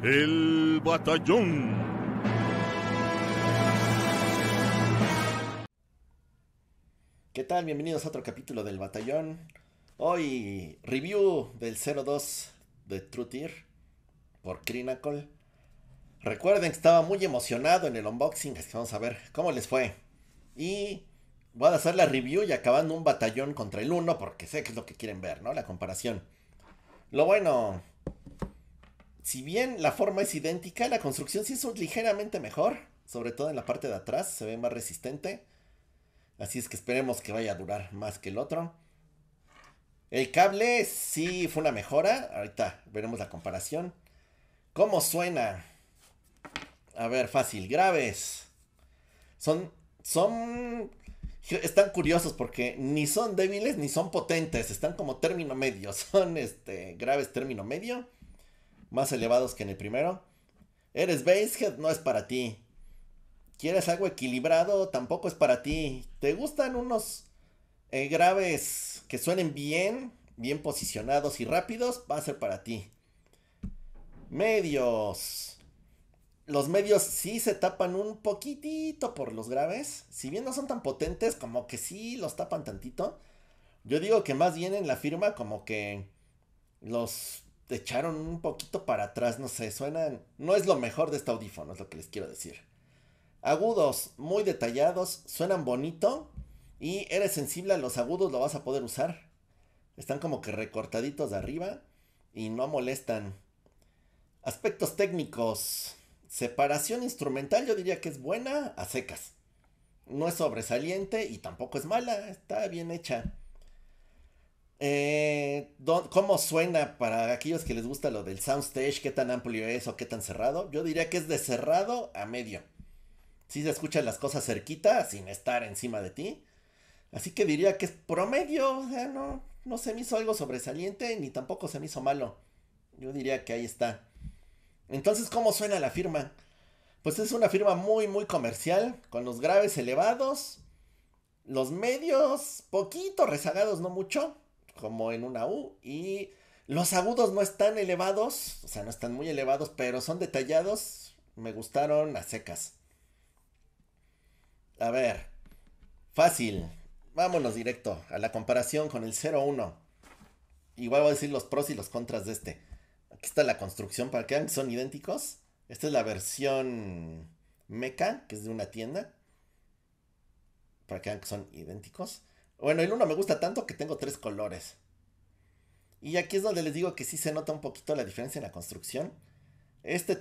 El Batallón. ¿Qué tal? Bienvenidos a otro capítulo del Batallón. Hoy review del 02 de True Tier por Crinacle. Recuerden que estaba muy emocionado en el unboxing, así que vamos a ver cómo les fue. Y voy a hacer la review y acabando un batallón contra el uno porque sé que es lo que quieren ver, ¿no? La comparación. Lo bueno, si bien la forma es idéntica, la construcción sí es ligeramente mejor. Sobre todo en la parte de atrás, se ve más resistente. Así es que esperemos que vaya a durar más que el otro. El cable sí fue una mejora. Ahorita veremos la comparación. ¿Cómo suena? A ver, fácil. Graves. Son. Son. Están curiosos porque ni son débiles ni son potentes. Están como término medio. Son graves término medio. Más elevados que en el primero. Eres basehead, no es para ti. ¿Quieres algo equilibrado? Tampoco es para ti. ¿Te gustan unos graves que suenen bien, bien posicionados y rápidos? Va a ser para ti. Medios. Los medios sí se tapan un poquitito por los graves. Si bien no son tan potentes, como que sí los tapan tantito. Yo digo que más bien en la firma como que los echaron un poquito para atrás. No sé, suenan. No es lo mejor de este audífono, es lo que les quiero decir. Agudos, muy detallados, suenan bonito. Y eres sensible a los agudos, lo vas a poder usar. Están como que recortaditos de arriba y no molestan. Aspectos técnicos. Separación instrumental yo diría que es buena a secas. No es sobresaliente y tampoco es mala, está bien hecha. ¿Cómo suena para aquellos que les gusta lo del soundstage? ¿Qué tan amplio es o qué tan cerrado? Yo diría que es de cerrado a medio. Sí se escuchan las cosas cerquita sin estar encima de ti. Así que diría que es promedio. O sea, no se me hizo algo sobresaliente ni tampoco se me hizo malo. Yo diría que ahí está. Entonces, ¿cómo suena la firma? Pues es una firma muy, muy comercial, con los graves elevados, los medios, poquito rezagados, no mucho, como en una U, y los agudos no están elevados, o sea, no están muy elevados, pero son detallados, me gustaron a secas. A ver, fácil, vámonos directo a la comparación con el 01. Igual voy a decir los pros y los contras de este. Aquí está la construcción para que vean que son idénticos. Esta es la versión mecha, que es de una tienda. Para que vean que son idénticos. Bueno, el uno me gusta tanto que tengo tres colores. Y aquí es donde les digo que sí se nota un poquito la diferencia en la construcción.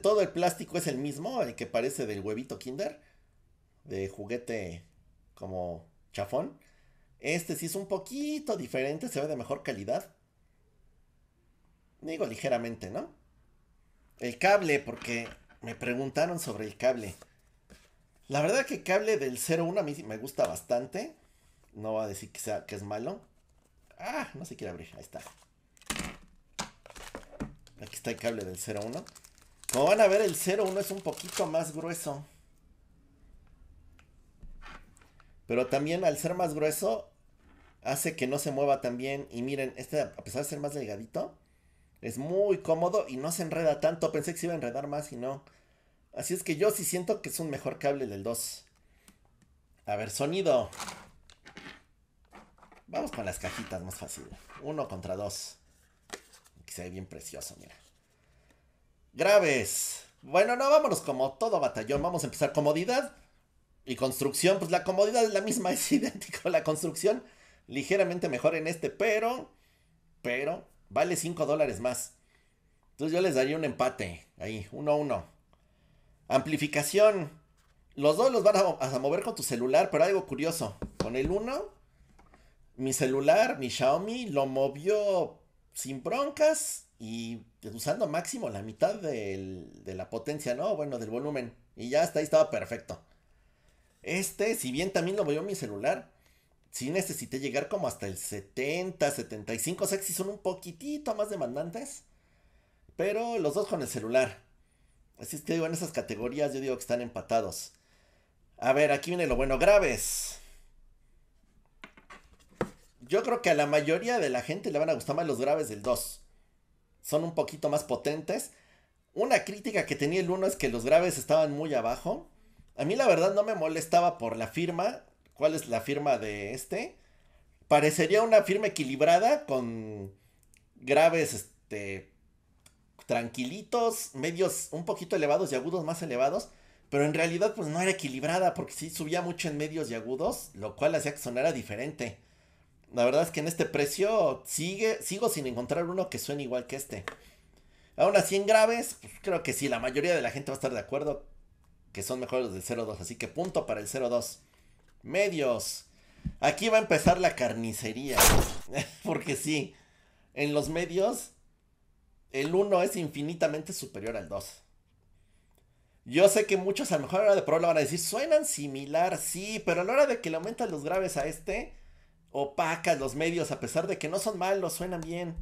Todo el plástico es el mismo, el que parece del huevito Kinder. De juguete como chafón. Este sí es un poquito diferente, se ve de mejor calidad. Digo ligeramente, ¿no? El cable, porque me preguntaron sobre el cable. La verdad que el cable del 01 a mí me gusta bastante. No voy a decir que es malo. Ah, no se quiere abrir. Ahí está. Aquí está el cable del 01. Como van a ver, el 01 es un poquito más grueso. Pero también al ser más grueso, hace que no se mueva tan bien. Y miren, a pesar de ser más delgadito, es muy cómodo y no se enreda tanto. Pensé que se iba a enredar más y no. Así es que yo sí siento que es un mejor cable del 2. A ver, sonido. Vamos con las cajitas, más fácil. Uno contra dos. Que se ve bien precioso, mira. Graves. Bueno, no, vámonos como todo batallón. Vamos a empezar comodidad y construcción. Pues la comodidad es la misma, es idéntico. La construcción ligeramente mejor en este, pero vale $5 más. Entonces yo les daría un empate. Ahí, 1-1. Amplificación. Los dos los van a mover con tu celular, pero algo curioso. Con el uno, mi celular, mi Xiaomi, lo movió sin broncas y usando máximo la mitad de la potencia, ¿no? Bueno, del volumen. Y ya hasta ahí estaba perfecto. Si bien también lo movió mi celular, sí necesité llegar como hasta el 70, 75. O sea que sí son un poquitito más demandantes. Pero los dos con el celular. Así es que digo, en esas categorías yo digo que están empatados. A ver, aquí viene lo bueno. Graves. Yo creo que a la mayoría de la gente le van a gustar más los graves del 2. Son un poquito más potentes. Una crítica que tenía el uno es que los graves estaban muy abajo. A mí la verdad no me molestaba por la firma. ¿Cuál es la firma de este? Parecería una firma equilibrada con graves, tranquilitos, medios un poquito elevados y agudos más elevados. Pero en realidad pues no era equilibrada porque sí subía mucho en medios y agudos, lo cual hacía que sonara diferente. La verdad es que en este precio sigo sin encontrar uno que suene igual que este. Aún así en graves, pues creo que sí, la mayoría de la gente va a estar de acuerdo que son mejores los del 02. Así que punto para el 02. Medios. Aquí va a empezar la carnicería. Porque sí, en los medios el uno es infinitamente superior al 2. Yo sé que muchos a lo mejor a la hora de probarlo van a decir, suenan similar, sí, pero a la hora de que le aumentan los graves a este, opacas los medios, a pesar de que no son malos, suenan bien.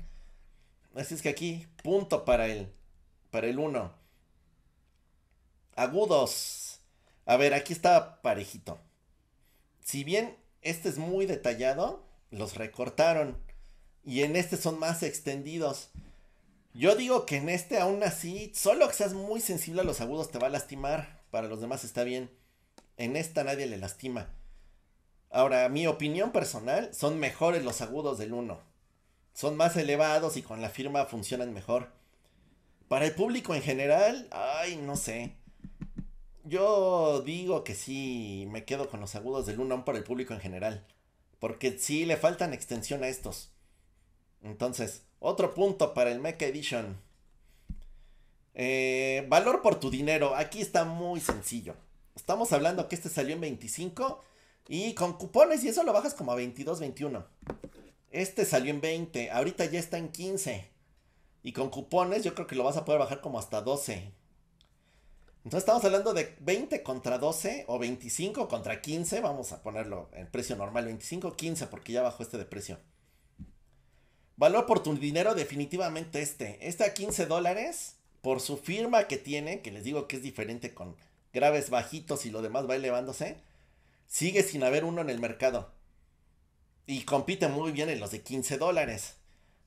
Así es que aquí, punto para el uno. Agudos. A ver, aquí está parejito. Si bien este es muy detallado, los recortaron. Y en este son más extendidos. Yo digo que en este aún así, solo que seas muy sensible a los agudos te va a lastimar. Para los demás está bien. En esta nadie le lastima. Ahora, mi opinión personal, son mejores los agudos del uno. Son más elevados y con la firma funcionan mejor. Para el público en general, ay, no sé. Yo digo que sí me quedo con los agudos del 1 aún para el público en general. Porque sí le faltan extensión a estos. Entonces, otro punto para el Mecha Edition. Valor por tu dinero. Aquí está muy sencillo. Estamos hablando que este salió en 25. Y con cupones y eso lo bajas como a 22, 21. Este salió en 20. Ahorita ya está en 15. Y con cupones yo creo que lo vas a poder bajar como hasta 12. Entonces estamos hablando de 20 contra 12 o 25 contra 15. Vamos a ponerlo en precio normal. 25, 15 porque ya bajó este de precio. Valor por tu dinero definitivamente este. Este a $15 por su firma que tiene. Que les digo que es diferente con graves bajitos y lo demás va elevándose. Sigue sin haber uno en el mercado. Y compite muy bien en los de $15.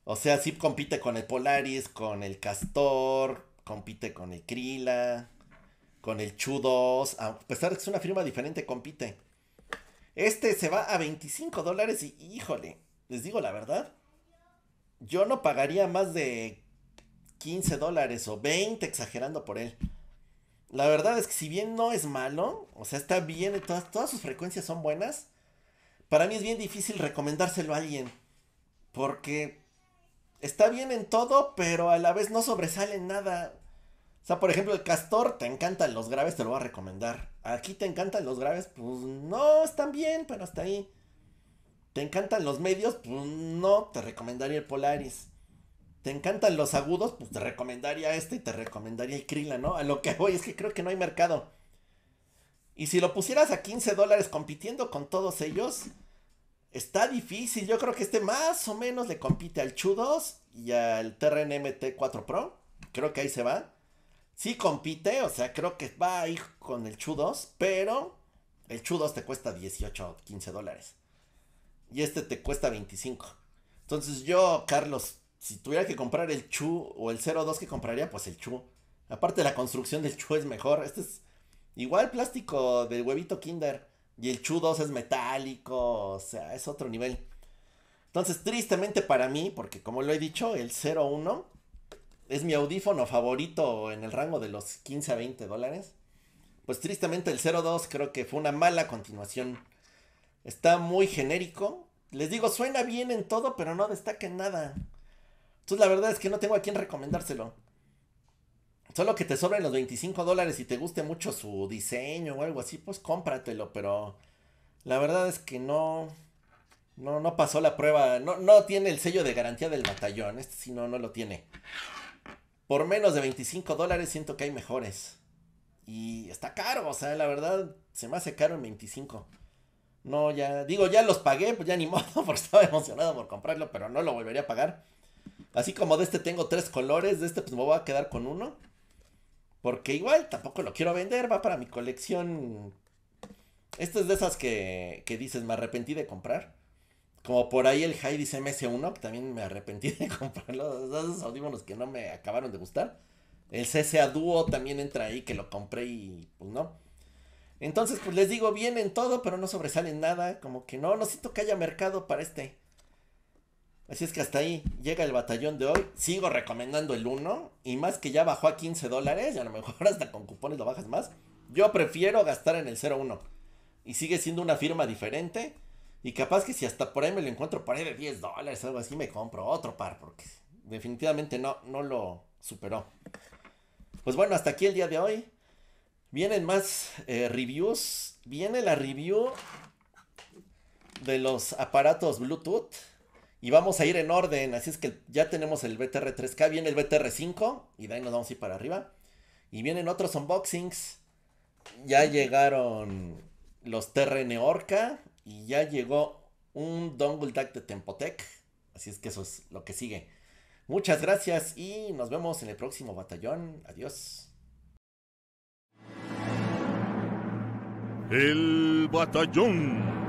O sea, sí compite con el Polaris, con el Castor, compite con el Krila, con el Chu 2. A pesar de que es una firma diferente, compite. Este se va a $25 y híjole, les digo la verdad. Yo no pagaría más de $15 o 20 exagerando por él. La verdad es que si bien no es malo, o sea, está bien, todas sus frecuencias son buenas. Para mí es bien difícil recomendárselo a alguien. Porque está bien en todo, pero a la vez no sobresale en nada. O sea, por ejemplo, el Castor, te encantan los graves, te lo voy a recomendar. Aquí te encantan los graves, pues no, están bien, pero hasta ahí. Te encantan los medios, pues no, te recomendaría el Polaris. Te encantan los agudos, pues te recomendaría este y te recomendaría el Krila, ¿no? A lo que voy es que creo que no hay mercado. Y si lo pusieras a $15 compitiendo con todos ellos, está difícil. Yo creo que este más o menos le compite al Chu 2 y al TRN MT4 Pro. Creo que ahí se va. Sí compite, o sea, creo que va a ir con el Chu 2, pero el Chu 2 te cuesta 18 o $15. Y este te cuesta 25. Entonces yo, Carlos, si tuviera que comprar el Chu o el 02 que compraría, pues el Chu. Aparte la construcción del Chu es mejor. Este es igual plástico del huevito Kinder. Y el Chu 2 es metálico, o sea, es otro nivel. Entonces, tristemente para mí, porque como lo he dicho, el 01 es mi audífono favorito en el rango de los 15 a $20. Pues tristemente el 02 creo que fue una mala continuación. Está muy genérico. Les digo, suena bien en todo, pero no destaca en nada. Entonces la verdad es que no tengo a quién recomendárselo. Solo que te sobren los $25 y te guste mucho su diseño o algo así, pues cómpratelo. Pero la verdad es que no pasó la prueba. No tiene el sello de garantía del batallón. Este sí no lo tiene. Por menos de $25 siento que hay mejores. Y está caro, o sea, la verdad se me hace caro en 25. No, ya, digo, ya los pagué, pues ya ni modo, porque estaba emocionado por comprarlo, pero no lo volvería a pagar. Así como de este tengo 3 colores, de este pues me voy a quedar con uno. Porque igual tampoco lo quiero vender, va para mi colección. Este es de esas que dices, me arrepentí de comprar. Como por ahí el Hydis MS1, que también me arrepentí de comprarlo. Esos audífonos que no me acabaron de gustar. El CSA Duo también entra ahí, que lo compré y pues no. Entonces, pues les digo, vienen todo, pero no sobresalen nada. Como que no siento que haya mercado para este. Así es que hasta ahí llega el batallón de hoy. Sigo recomendando el uno. Y más que ya bajó a $15. Y a lo mejor hasta con cupones lo bajas más. Yo prefiero gastar en el 01. Y sigue siendo una firma diferente. Y capaz que si hasta por ahí me lo encuentro por ahí de $10, algo así, me compro otro par. Porque definitivamente no lo superó. Pues bueno, hasta aquí el día de hoy. Vienen más reviews. Viene la review de los aparatos Bluetooth. Y vamos a ir en orden. Así es que ya tenemos el BTR 3K. Viene el BTR 5. Y de ahí nos vamos a ir para arriba. Y vienen otros unboxings. Ya llegaron los TRN Orca. Y ya llegó un Dongle DAC de Tempotec. Así es que eso es lo que sigue. Muchas gracias y nos vemos en el próximo batallón. Adiós. El batallón.